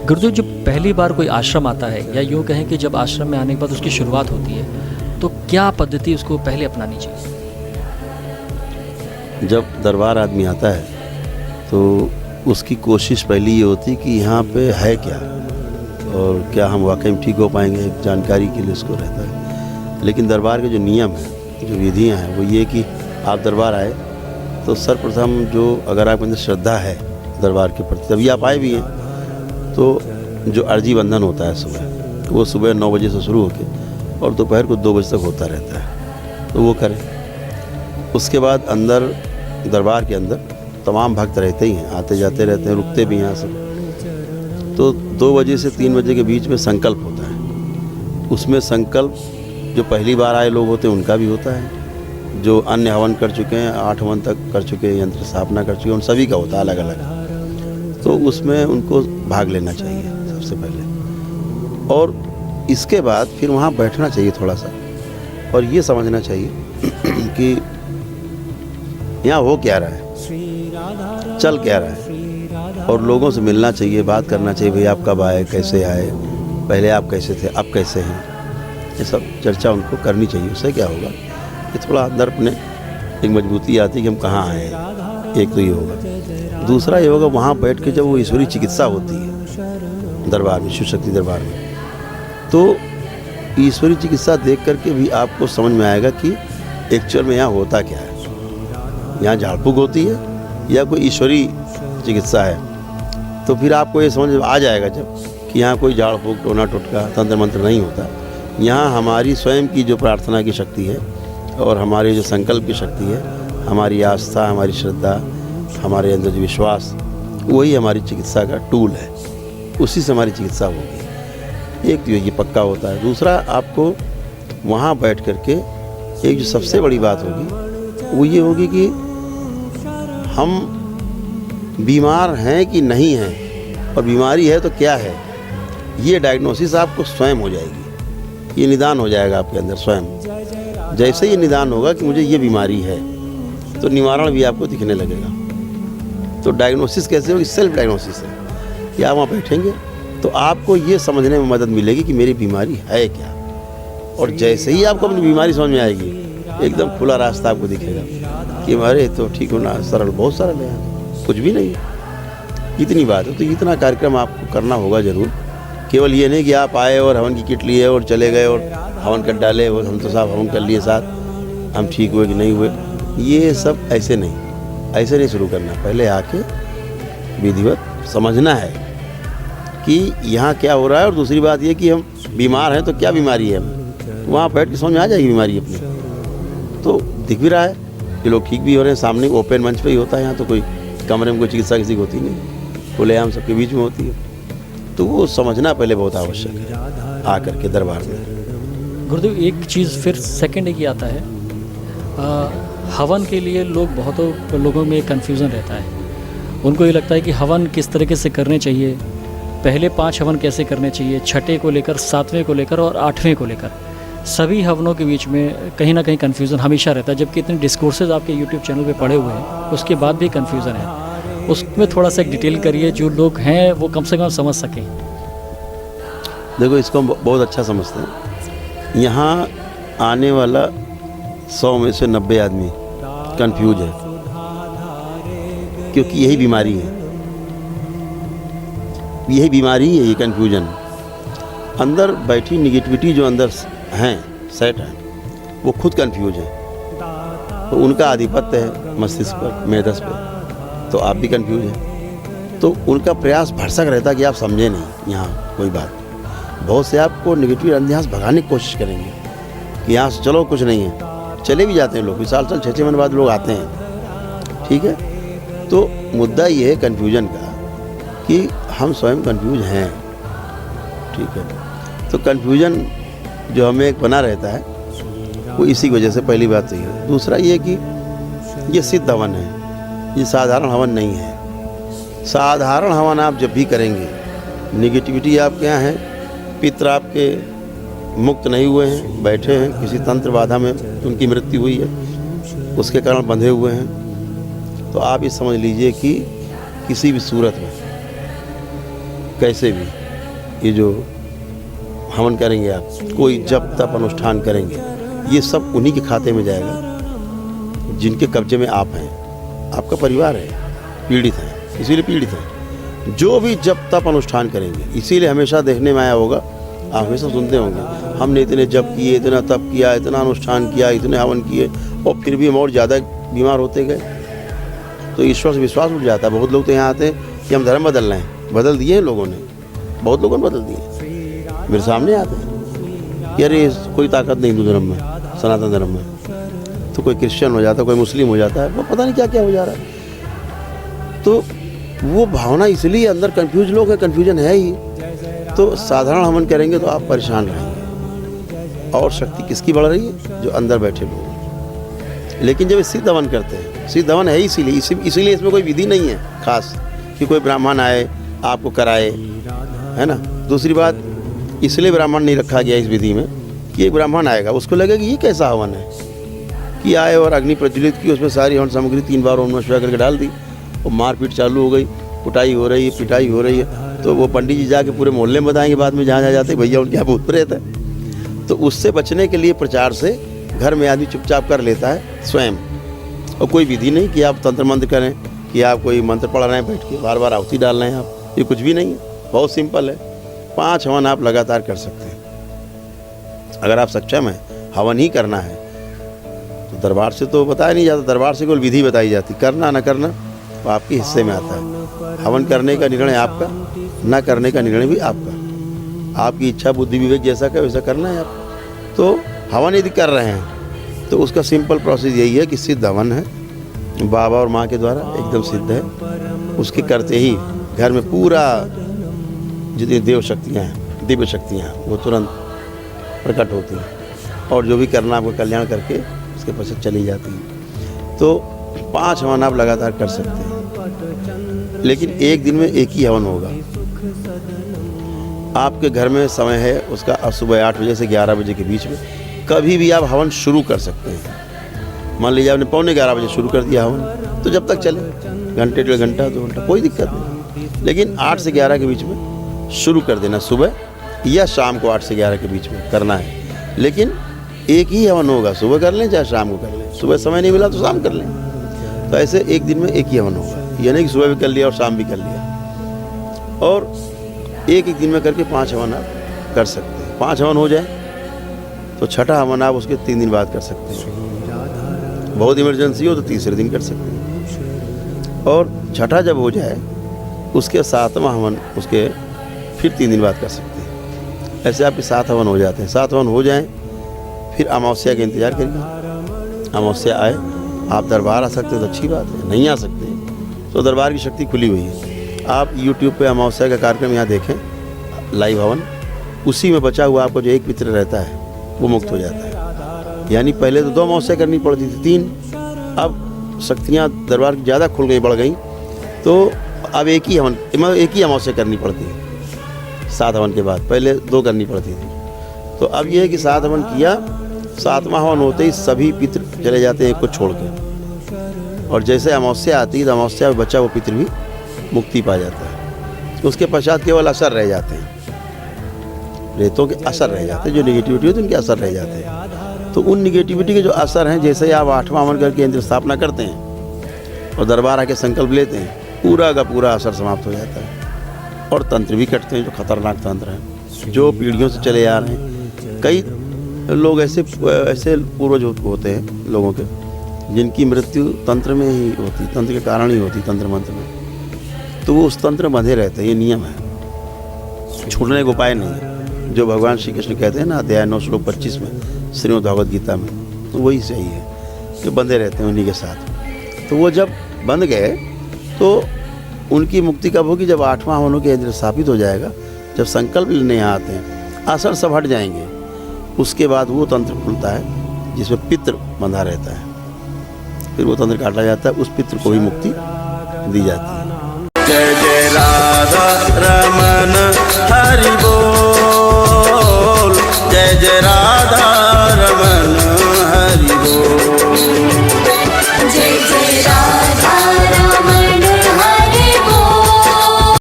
गुरुदेव, जब पहली बार कोई आश्रम आता है या यूँ कहें कि जब आश्रम में आने के बाद उसकी शुरुआत होती है, तो क्या पद्धति उसको पहले अपनानी चाहिए? जब दरबार आदमी आता है तो उसकी कोशिश पहली ये होती है कि यहाँ पे है क्या और क्या हम वाकई में ठीक हो पाएंगे, जानकारी के लिए उसको रहता है। लेकिन दरबार के जो नियम हैं, जो विधियाँ हैं, वो ये कि आप दरबार आए तो सर्वप्रथम जो अगर आपके अंदर श्रद्धा है दरबार के प्रति, तभी आप आए भी हैं, तो जो अर्जी बंधन होता है सुबह, वो सुबह 9 बजे से शुरू होकर और दोपहर को 2 बजे तक होता रहता है, तो वो करें। उसके बाद अंदर दरबार के अंदर तमाम भक्त रहते ही हैं, आते जाते रहते हैं, रुकते भी हैं सब। तो 2 बजे से 3 बजे के बीच में संकल्प होता है। उसमें संकल्प जो पहली बार आए लोग होते हैं उनका भी होता है, जो अन्य हवन कर चुके हैं, 8 हवन तक कर चुके हैं, यंत्र स्थापना कर चुके हैं, उन सभी का होता है अलग अलग। तो उसमें उनको भाग लेना चाहिए सबसे पहले, और इसके बाद फिर वहाँ बैठना चाहिए थोड़ा सा और ये समझना चाहिए कि यहाँ हो क्या रहा है, चल क्या रहा है, और लोगों से मिलना चाहिए, बात करना चाहिए, भाई आप कब आए, कैसे आए, पहले आप कैसे थे, अब कैसे हैं, ये सब चर्चा उनको करनी चाहिए। उससे क्या होगा कि थोड़ा अंदर अपने एक मजबूती आती है कि हम कहाँ आए। एक तो ये होगा, दूसरा ये होगा वहाँ बैठ के जब वो ईश्वरीय चिकित्सा होती है दरबार में, शिव शक्ति दरबार में, तो ईश्वरीय चिकित्सा देख करके भी आपको समझ में आएगा कि एक्चुअल में यहाँ होता क्या है। यहाँ झाड़ फूक होती है या कोई ईश्वरीय चिकित्सा है, तो फिर आपको ये समझ आ जाएगा जब कि यहाँ कोई झाड़ फूक, टोना टोटका, तंत्र मंत्र नहीं होता। यहाँ हमारी स्वयं की जो प्रार्थना की शक्ति है और हमारी जो संकल्प की शक्ति है, हमारी आस्था, हमारी श्रद्धा, हमारे अंदर जो विश्वास, वही हमारी चिकित्सा का टूल है। उसी से हमारी चिकित्सा होगी। एक तो ये पक्का होता है। दूसरा, आपको वहाँ बैठ करके एक जो सबसे बड़ी बात होगी वो ये होगी कि हम बीमार हैं कि नहीं हैं, और बीमारी है तो क्या है, ये डायग्नोसिस आपको स्वयं हो जाएगी। ये निदान हो जाएगा आपके अंदर स्वयं। जैसे ये निदान होगा कि मुझे ये बीमारी है, तो निवारण भी आपको दिखने लगेगा। तो डायग्नोसिस कैसे होगी? सेल्फ डायग्नोसिस है कि आप वहाँ बैठेंगे तो आपको ये समझने में मदद मिलेगी कि मेरी बीमारी है क्या, और जैसे ही आपको अपनी बीमारी समझ में आएगी, एकदम खुला रास्ता आपको दिखेगा कि हमारे तो ठीक होना सरल, बहुत सरल है, कुछ भी नहीं, इतनी बात है। तो इतना कार्यक्रम आपको करना होगा ज़रूर। केवल ये नहीं कि आप आए और हवन की किट लिए और चले गए और हवन कर डाले और हम तो साहब हवन कर लिए साथ, हम ठीक हुए कि नहीं हुए, ये सब ऐसे नहीं शुरू करना। पहले आके विधिवत समझना है कि यहाँ क्या हो रहा है, और दूसरी बात ये कि हम बीमार हैं तो क्या बीमारी है, वहाँ बैठ के समझ में आ जाएगी बीमारी अपनी। तो दिख भी रहा है कि लोग ठीक भी हो रहे हैं, सामने ओपन मंच पे ही होता है। यहाँ तो कोई कमरे में कोई चिकित्सा किसी की होती नहीं, खुलेआम सबके बीच में होती है। तो वो समझना पहले बहुत आवश्यक है आकर के दरबार में। गुरुदेव, एक चीज़ फिर सेकंड एक ही आता है, हवन के लिए बहुतों लोगों में कन्फ्यूज़न रहता है। उनको ये लगता है कि हवन किस तरीके से करने चाहिए, पहले 5 हवन कैसे करने चाहिए, छठे को लेकर, 7वें को लेकर और 8वें को लेकर। सभी हवनों के बीच में कहीं ना कहीं कन्फ्यूज़न हमेशा रहता है, जबकि इतने डिस्कोर्सेज आपके यूट्यूब चैनल पे पड़े हुए हैं, उसके बाद भी कन्फ्यूज़न है। उसमें थोड़ा सा डिटेल करिए, जो लोग हैं वो कम से कम समझ सकें। देखो, इसको हम बहुत अच्छा समझते हैं। यहाँ आने वाला 100 में से 90 आदमी कंफ्यूज है, क्योंकि यही बीमारी है, यही बीमारी है, ये कंफ्यूजन। अंदर बैठी निगेटिविटी जो अंदर हैं, सेट हैं, वो खुद कंफ्यूज हैं, तो उनका आधिपत्य है मस्तिष्क पर, मेधस पर, तो आप भी कंफ्यूज हैं। तो उनका प्रयास भरसक रहता है कि आप समझे नहीं यहाँ कोई बात। बहुत से आपको निगेटिव अंध्यास भगाने की कोशिश करेंगे कि यहाँ से चलो कुछ नहीं है, चले भी जाते हैं लोग, साल 6-6 महीने बाद लोग आते हैं, ठीक है। तो मुद्दा ये है कन्फ्यूजन का कि हम स्वयं कन्फ्यूज हैं, ठीक है। तो कन्फ्यूजन जो हमें एक बना रहता है वो इसी वजह से, पहली बात तो ये है। दूसरा ये कि ये सिद्ध हवन है, ये साधारण हवन नहीं है। साधारण हवन आप जब भी करेंगे, निगेटिविटी आपके यहाँ है, पितर आपके मुक्त नहीं हुए हैं, बैठे हैं किसी तंत्र बाधा में, उनकी मृत्यु हुई है, उसके कारण बंधे हुए हैं, तो आप ये समझ लीजिए कि किसी भी सूरत में कैसे भी ये जो हवन करेंगे आप, कोई जप तप अनुष्ठान करेंगे, ये सब उन्हीं के खाते में जाएगा जिनके कब्जे में आप हैं, आपका परिवार है, पीड़ित हैं, इसीलिए पीड़ित हैं। जो भी जप तप अनुष्ठान करेंगे, इसीलिए हमेशा देखने में आया होगा, आप हमेशा सुनते होंगे, हमने इतने जप किए, इतना तप किया, इतना अनुष्ठान किया, इतने हवन किए, और फिर भी हम और ज़्यादा बीमार होते गए। तो ईश्वर से विश्वास उठ जाता है। बहुत लोग तो यहाँ आते हैं कि हम धर्म बदल रहे हैं, बदल दिए हैं लोगों ने, बहुत लोगों ने बदल दिए, मेरे सामने आते हैं कि अरे कोई ताकत नहीं हिंदू धर्म में, सनातन धर्म में। तो कोई क्रिश्चियन हो जाता है, कोई मुस्लिम हो जाता है, वो पता नहीं क्या क्या हो जा रहा है। तो वो भावना इसलिए अंदर कंफ्यूज लोग हैं, कन्फ्यूजन है ही। तो साधारण हवन करेंगे तो आप परेशान रहेंगे, और शक्ति किसकी बढ़ रही है? जो अंदर बैठे लोग। लेकिन जब सिद्ध हवन करते हैं, सिद्ध हवन है इसीलिए इसमें कोई विधि नहीं है खास कि कोई ब्राह्मण आए आपको कराए, है ना। दूसरी बात, इसलिए ब्राह्मण नहीं रखा गया इस विधि में कि एक ब्राह्मण आएगा, उसको लगेगा ये कैसा हवन है कि आए और अग्नि प्रज्वलित की, उसमें सारी हवन सामग्री 3 बार ओम नमः शिवाय करके डाल दी, और मारपीट चालू हो गई, कुटाई हो रही है, पिटाई हो रही है। तो वो पंडित जी जाके पूरे मोहल्ले में बताएंगे बाद में, जहाँ जाते भैया उनके यहाँ भूत प्रेत है। तो उससे बचने के लिए प्रचार से घर में आदमी चुपचाप कर लेता है स्वयं, और कोई विधि नहीं कि आप तंत्र मंत्र करें, कि आप कोई मंत्र पढ़ रहे हैं बैठ के, बार बार आहुति डाल रहे हैं आप, ये कुछ भी नहीं है, बहुत सिंपल है। 5 हवन आप लगातार कर सकते हैं अगर आप सक्षम हैं। हवन ही करना है तो दरबार से तो बताया नहीं जाता, दरबार से कोई विधि बताई जाती, करना ना करना तो आपके हिस्से में आता है। हवन करने का निर्णय आपका, ना करने का निर्णय भी आपका, आपकी इच्छा बुद्धि विवेक जैसा का वैसा करना है आप। तो हवन यदि कर रहे हैं तो उसका सिंपल प्रोसेस यही है कि सिद्ध हवन है, बाबा और माँ के द्वारा एकदम सिद्ध है, उसके करते ही घर में पूरा जितनी देव शक्तियाँ हैं, दिव्य शक्तियाँ हैं, वो तुरंत प्रकट होती हैं, और जो भी करना आपको कल्याण करके उसके पश्चात चली जाती है। तो 5 हवन आप लगातार कर सकते हैं, लेकिन एक दिन में एक ही हवन होगा। आपके घर में समय है उसका सुबह 8 बजे से 11 बजे के बीच में, कभी भी आप हवन शुरू कर सकते हैं। मान लीजिए आपने 11:15 बजे शुरू कर दिया हवन, तो जब तक चले, घंटे 1.5 घंटा 2 घंटा, कोई दिक्कत नहीं। लेकिन 8 से 11 के बीच में शुरू कर देना, सुबह या शाम को 8 से 11 के बीच में करना है। लेकिन एक ही हवन होगा, सुबह कर लें चाहे शाम को कर लें, सुबह समय नहीं मिला तो शाम कर लें। तो ऐसे एक दिन में एक ही हवन होगा, ये नहीं कि सुबह भी कर लिया और शाम भी कर लिया। और एक दिन में करके 5 हवन आप कर सकते हैं। 5 हवन हो जाए तो छठा हवन आप उसके 3 दिन बाद कर सकते हैं। बहुत इमरजेंसी हो तो तीसरे दिन कर सकते हैं। और छठा जब हो जाए उसके 7वां हवन उसके फिर 3 दिन बाद कर सकते हैं। ऐसे आपके 7 हवन हो जाते हैं। 7 हवन हो जाएं फिर अमावस्या का इंतज़ार करिए। अमावस्या आए, आप दरबार आ सकते हो तो अच्छी बात है, नहीं आ सकते तो दरबार की शक्ति खुली हुई है। आप YouTube पे अमावस्या का कार्यक्रम यहाँ देखें, लाइव हवन, उसी में बचा हुआ आपको जो एक पितृ रहता है वो मुक्त हो जाता है। यानी पहले तो 2 अमावस्या करनी पड़ती थी, 3, अब शक्तियाँ दरबार की ज़्यादा खुल गई, बढ़ गई, तो अब एक ही अमावस्या करनी पड़ती है 7 हवन के बाद। पहले 2 करनी पड़ती थी। तो अब ये है कि 7 हवन किया, 7वां हवन होते ही सभी पितृ चले जाते हैं एक को छोड़ के, और जैसे अमावस्या आती है तो अमावस्या में बचा वो पितृ भी मुक्ति पा जाता है। उसके पश्चात केवल असर रह जाते हैं, रेतों के असर रह जाते हैं, जो निगेटिविटी होती है उनके असर रह जाते हैं। तो उन निगेटिविटी के जो असर हैं, जैसे आप 8वां हवन करके यंत्र स्थापना करते हैं और दरबार आके संकल्प लेते हैं, पूरा का पूरा असर समाप्त हो जाता है। और तंत्र भी कटते हैं जो खतरनाक तंत्र हैं, जो पीढ़ियों से चले आ रहे हैं। कई लोग ऐसे पूर्वज होते हैं लोगों के, जिनकी मृत्यु तंत्र में ही होती, तंत्र के कारण ही होती, तंत्र मंत्र में, तो वो उस तंत्र में बंधे रहते हैं। ये नियम है, छूटने का उपाय नहीं है। जो भगवान श्री कृष्ण कहते हैं ना, अध्याय 9 श्लोक 25 में श्रीमद् भगवद गीता में, तो वही सही है कि बंधे रहते हैं उन्हीं के साथ। तो वो जब बंध गए तो उनकी मुक्ति कब होगी? जब 8वां हवन के यंत्र स्थापित हो जाएगा, जब संकल्प लेने आते हैं, असर सब हट जाएंगे, उसके बाद वो तंत्र खुलता है जिसमें पितृ बंधा रहता है। फिर वो तंत्र काटा जाता है, उस पितृ को भी मुक्ति दी जाती है। जय जय राधा रमन हरि